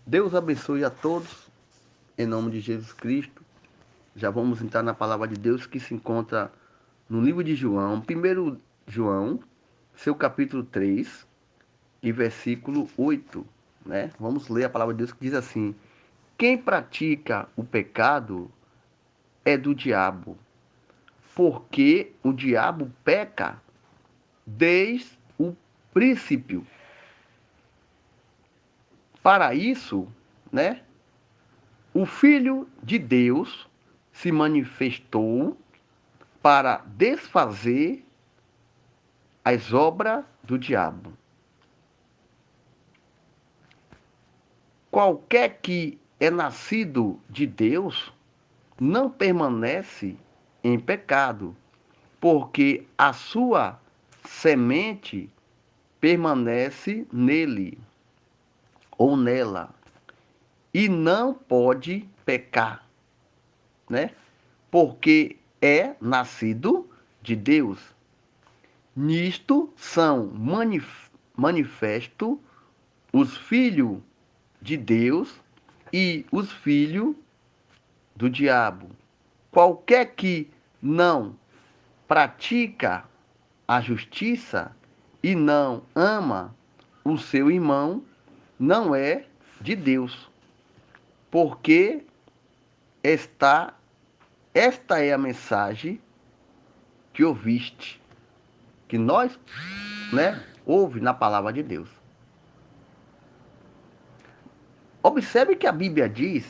Deus abençoe a todos, em nome de Jesus Cristo. Já vamos entrar na palavra de Deus que se encontra no livro de João, 1 João, seu capítulo 3 e versículo 8, né? Vamos ler a palavra de Deus que diz assim: quem pratica o pecado é do diabo, porque o diabo peca desde o princípio. Para isso, né, o Filho de Deus se manifestou para desfazer as obras do diabo. Qualquer que é nascido de Deus não permanece em pecado, porque a sua semente permanece nele ou nela e não pode pecar, né? Porque é nascido de Deus. Nisto são manifestos os filhos de Deus e os filhos do diabo. Qualquer que não pratica a justiça e não ama o seu irmão não é de Deus, porque esta é a mensagem que ouviste, que nós, né, ouve na palavra de Deus. Observe que a Bíblia diz: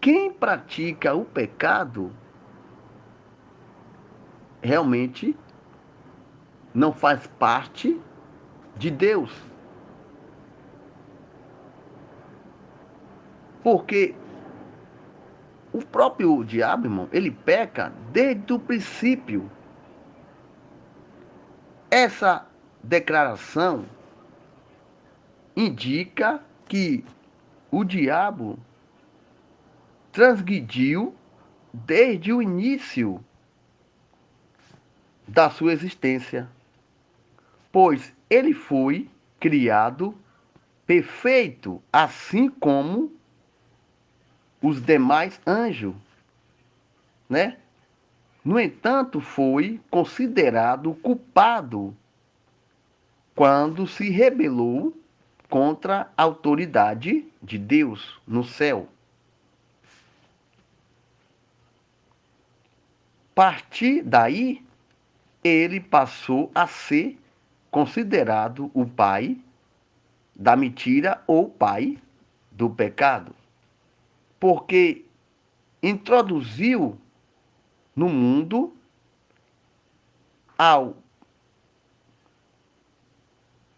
quem pratica o pecado realmente não faz parte de Deus. Porque o próprio diabo, irmão, ele peca desde o princípio. Essa declaração indica que o diabo transgrediu desde o início da sua existência, pois ele foi criado perfeito, assim como os demais anjos, né? No entanto, foi considerado culpado quando se rebelou contra a autoridade de Deus no céu. A partir daí, ele passou a ser considerado o pai da mentira ou pai do pecado, porque introduziu no mundo ao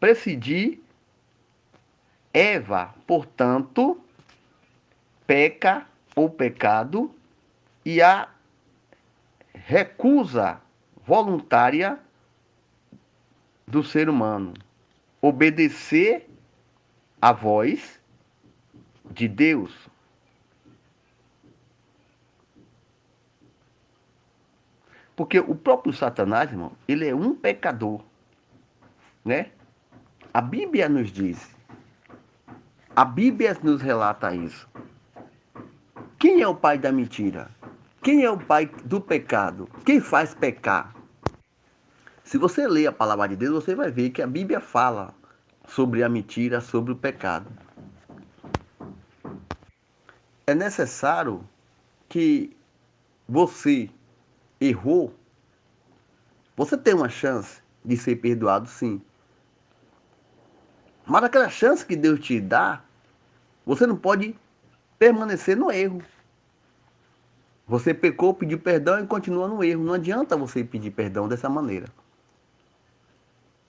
presidir Eva, portanto, peca ou pecado e a recusa voluntária do ser humano obedecer à voz de Deus. Porque o próprio Satanás, irmão, ele é um pecador, né? A Bíblia nos diz, a Bíblia nos relata isso. Quem é o pai da mentira? Quem é o pai do pecado? Quem faz pecar? Se você ler a palavra de Deus, você vai ver que a Bíblia fala sobre a mentira, sobre o pecado. É necessário que você errou, você tem uma chance de ser perdoado, sim. Mas aquela chance que Deus te dá, você não pode permanecer no erro. Você pecou, pediu perdão e continua no erro. Não adianta você pedir perdão dessa maneira.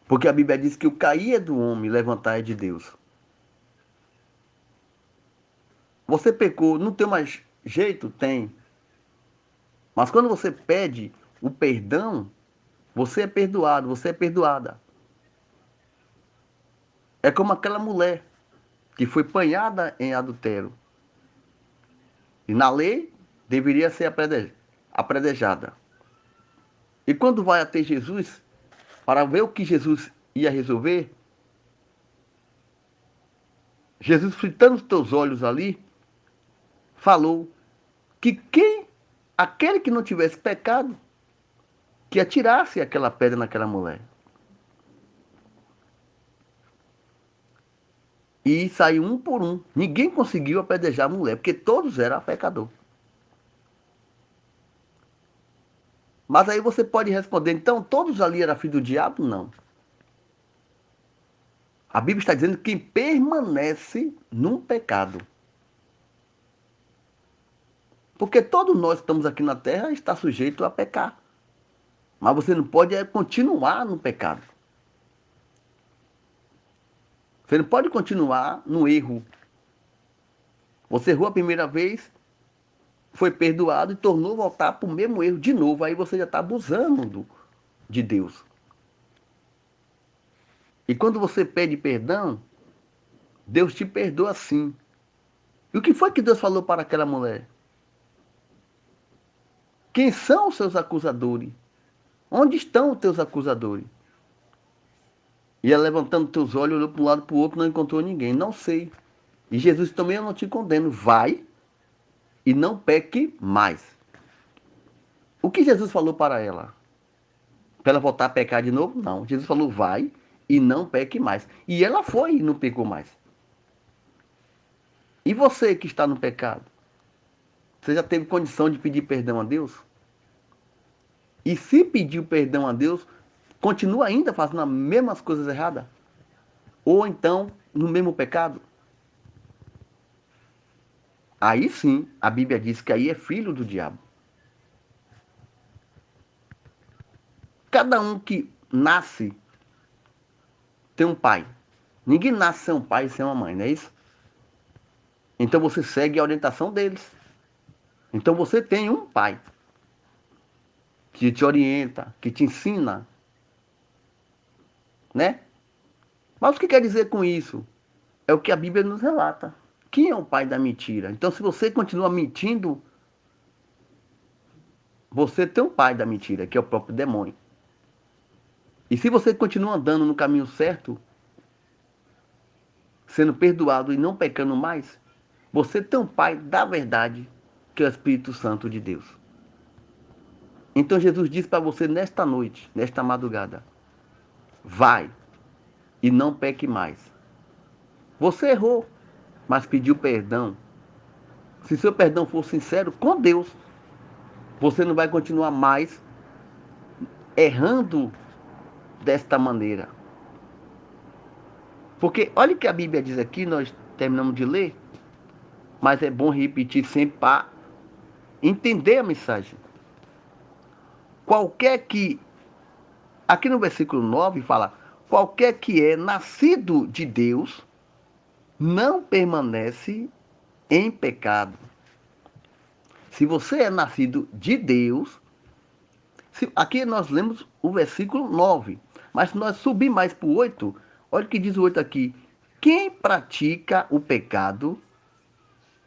Porque a Bíblia diz que o cair é do homem, levantar é de Deus. Você pecou, não tem mais jeito? Tem. Mas quando você pede o perdão, você é perdoado, você é perdoada. É como aquela mulher que foi apanhada em adultério. E na lei deveria ser apredejada. E quando vai até Jesus, para ver o que Jesus ia resolver, Jesus, fritando os teus olhos ali, falou que aquele que não tivesse pecado, que atirasse aquela pedra naquela mulher. E saiu um por um. Ninguém conseguiu apedrejar a mulher, porque todos eram pecadores. Mas aí você pode responder, então todos ali eram filhos do diabo? Não. A Bíblia está dizendo que quem permanece num pecado. Porque todos nós que estamos aqui na terra está sujeito a pecar. Mas você não pode continuar no pecado. Você não pode continuar no erro. Você errou a primeira vez, foi perdoado e tornou voltar para o mesmo erro de novo. Aí você já está abusando de Deus. E quando você pede perdão, Deus te perdoa sim. E o que foi que Deus falou para aquela mulher? Quem são os seus acusadores? Onde estão os teus acusadores? E ela, levantando teus olhos, olhou para um lado e para o outro, não encontrou ninguém. Não sei. E Jesus também, eu não te condeno. Vai e não peque mais. O que Jesus falou para ela? Para ela voltar a pecar de novo? Não. Jesus falou, vai e não peque mais. E ela foi e não pecou mais. E você que está no pecado? Você já teve condição de pedir perdão a Deus? E se pediu perdão a Deus, continua ainda fazendo as mesmas coisas erradas? Ou então no mesmo pecado? Aí sim, a Bíblia diz que aí é filho do diabo. Cada um que nasce tem um pai. Ninguém nasce sem um pai e sem uma mãe, não é isso? Então você segue a orientação deles. Então você tem um pai que te orienta, que te ensina, né? Mas o que quer dizer com isso? É o que a Bíblia nos relata. Quem é o pai da mentira? Então, se você continua mentindo, você tem um pai da mentira, que é o próprio demônio. E se você continua andando no caminho certo, sendo perdoado e não pecando mais, você tem um pai da verdade, que é o Espírito Santo de Deus. Então Jesus diz para você nesta noite, nesta madrugada, vai e não peque mais. Você errou, mas pediu perdão. Se seu perdão for sincero com Deus, você não vai continuar mais errando desta maneira. Porque olha o que a Bíblia diz aqui, nós terminamos de ler, mas é bom repetir sempre para entender a mensagem. Qualquer que, aqui no versículo 9 fala, qualquer que é nascido de Deus não permanece em pecado. Se você é nascido de Deus, aqui nós lemos o versículo 9, mas se nós subir mais para o 8, olha o que diz o 8 aqui. Quem pratica o pecado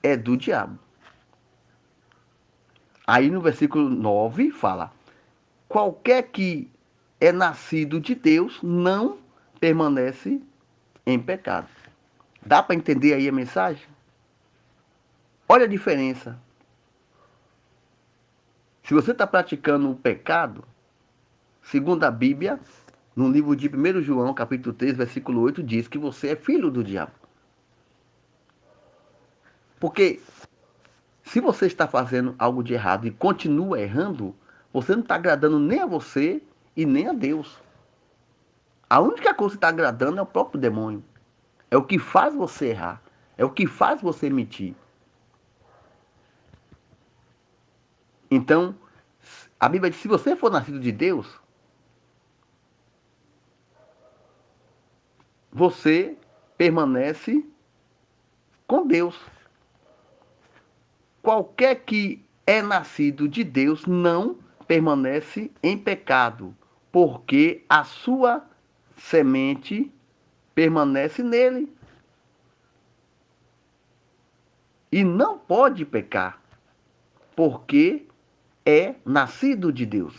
é do diabo. Aí no versículo 9 fala, qualquer que é nascido de Deus não permanece em pecado. Dá para entender aí a mensagem? Olha a diferença. Se você está praticando o pecado, segundo a Bíblia, no livro de 1 João, capítulo 3, versículo 8, diz que você é filho do diabo. Porque se você está fazendo algo de errado e continua errando, você não está agradando nem a você e nem a Deus. A única coisa que está agradando é o próprio demônio. É o que faz você errar. É o que faz você mentir. Então, a Bíblia diz, se você for nascido de Deus, você permanece com Deus. Qualquer que é nascido de Deus não permanece em pecado, porque a sua semente permanece nele e não pode pecar, porque é nascido de Deus.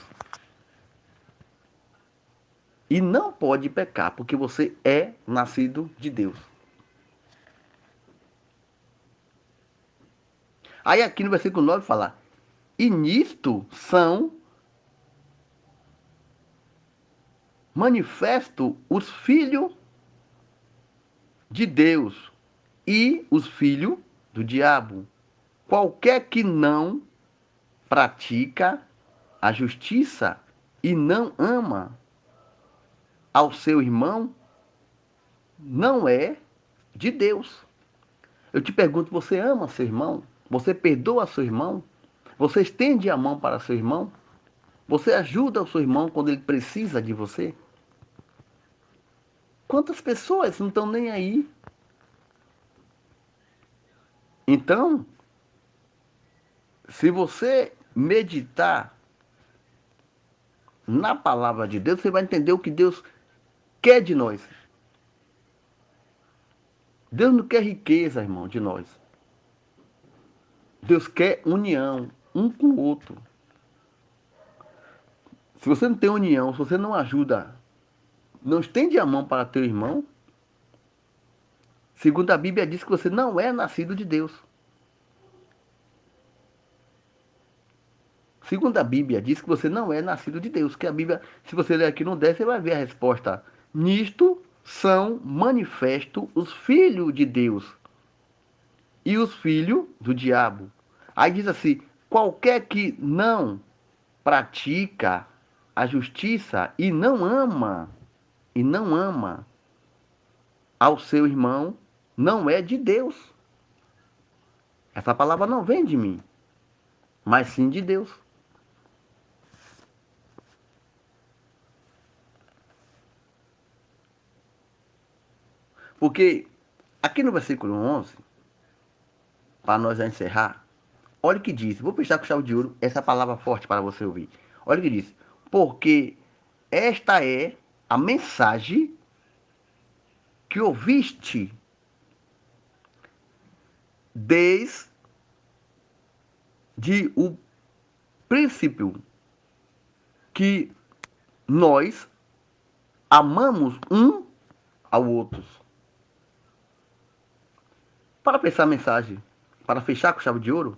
E não pode pecar, porque você é nascido de Deus. Aí aqui no versículo 9 fala, e nisto são manifestos os filhos de Deus e os filhos do diabo. Qualquer que não pratica a justiça e não ama ao seu irmão, não é de Deus. Eu te pergunto, você ama seu irmão? Você perdoa seu irmão? Você estende a mão para seu irmão? Você ajuda o seu irmão quando ele precisa de você? Quantas pessoas não estão nem aí? Então, se você meditar na palavra de Deus, você vai entender o que Deus quer de nós. Deus não quer riqueza, irmão, de nós. Deus quer união, um com o outro. Se você não tem união, se você não ajuda, não estende a mão para teu irmão, segundo a Bíblia diz que você não é nascido de Deus. Segundo a Bíblia diz que você não é nascido de Deus. Que a Bíblia, se você ler aqui no 10, você vai ver a resposta. Nisto são manifestos os filhos de Deus e os filhos do diabo. Aí diz assim: qualquer que não pratica a justiça e não ama ao seu irmão, não é de Deus. Essa palavra não vem de mim, mas sim de Deus. Porque aqui no versículo 11, para nós encerrar, olha o que diz. Vou fechar com chave de ouro essa palavra forte para você ouvir. Olha o que diz. Porque esta é a mensagem que ouviste desde o princípio, que nós amamos um ao outro. Para pensar a mensagem, para fechar com chave de ouro,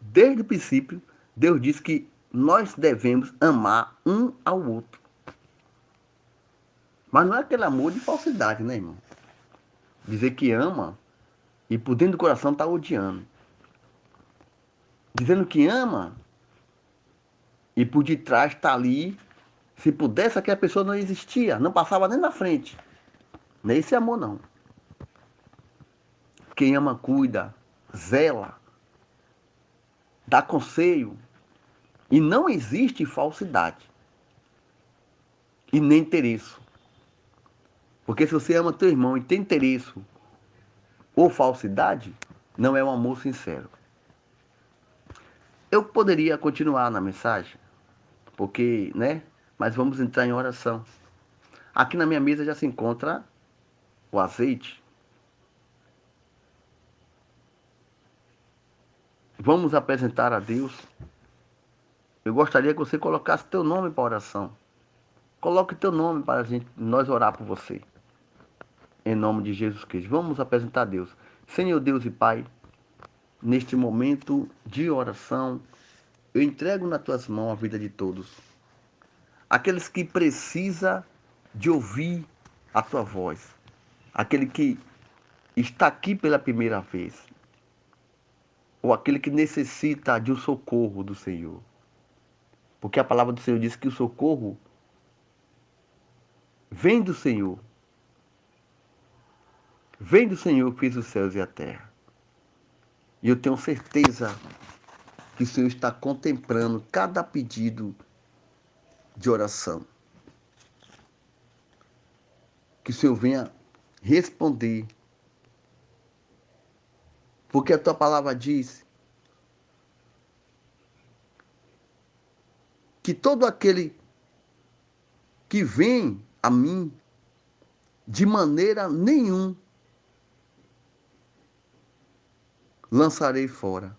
desde o princípio, Deus diz que nós devemos amar um ao outro. Mas não é aquele amor de falsidade, né, irmão? Dizer que ama e por dentro do coração está odiando. Dizendo que ama e por detrás está ali. Se pudesse, aquela pessoa não existia, não passava nem na frente. Não é esse amor, não. Quem ama, cuida, zela, dá conselho. E não existe falsidade. E nem interesse. Porque se você ama teu irmão e tem interesse ou falsidade, não é um amor sincero. Eu poderia continuar na mensagem, porque, né? Mas vamos entrar em oração. Aqui na minha mesa já se encontra o azeite. Vamos apresentar a Deus. Eu gostaria que você colocasse teu nome para a oração. Coloque teu nome para nós orar por você. Em nome de Jesus Cristo. Vamos apresentar a Deus. Senhor Deus e Pai, neste momento de oração, eu entrego nas tuas mãos a vida de todos. Aqueles que precisam de ouvir a tua voz. Aquele que está aqui pela primeira vez. Ou aquele que necessita de um socorro do Senhor. Porque a palavra do Senhor diz que o socorro vem do Senhor. Vem do Senhor que fez os céus e a terra. E eu tenho certeza que o Senhor está contemplando cada pedido de oração. Que o Senhor venha responder. Porque a tua palavra diz que todo aquele que vem a mim, de maneira nenhuma lançarei fora.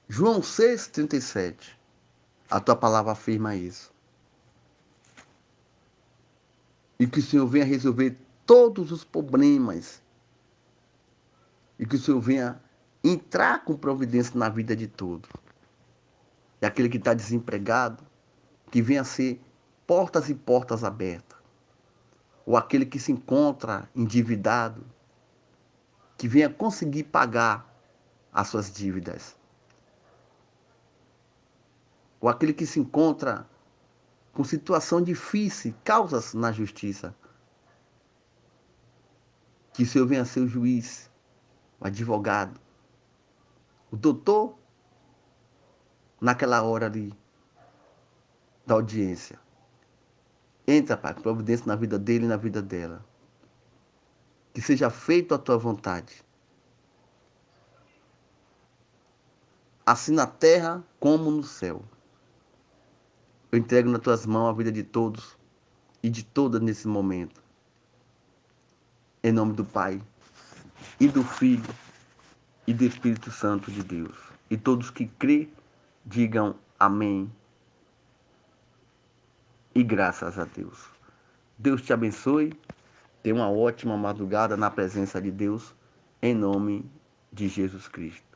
João 6,37. A tua palavra afirma isso. E que o Senhor venha resolver todos os problemas. E que o Senhor venha entrar com providência na vida de todos. E aquele que está desempregado, que venha ser portas e portas abertas. Ou aquele que se encontra endividado, que venha conseguir pagar as suas dívidas. Ou aquele que se encontra com situação difícil, causas na justiça. Que o Senhor venha ser o juiz, o advogado, o doutor, naquela hora ali da audiência. Entra, Pai, com providência na vida dele e na vida dela. Que seja feita a tua vontade. Assim na terra como no céu. Eu entrego nas tuas mãos a vida de todos e de todas nesse momento. Em nome do Pai, e do Filho, e do Espírito Santo de Deus. E todos que crê, digam amém. E graças a Deus. Deus te abençoe. Tenha uma ótima madrugada na presença de Deus. Em nome de Jesus Cristo.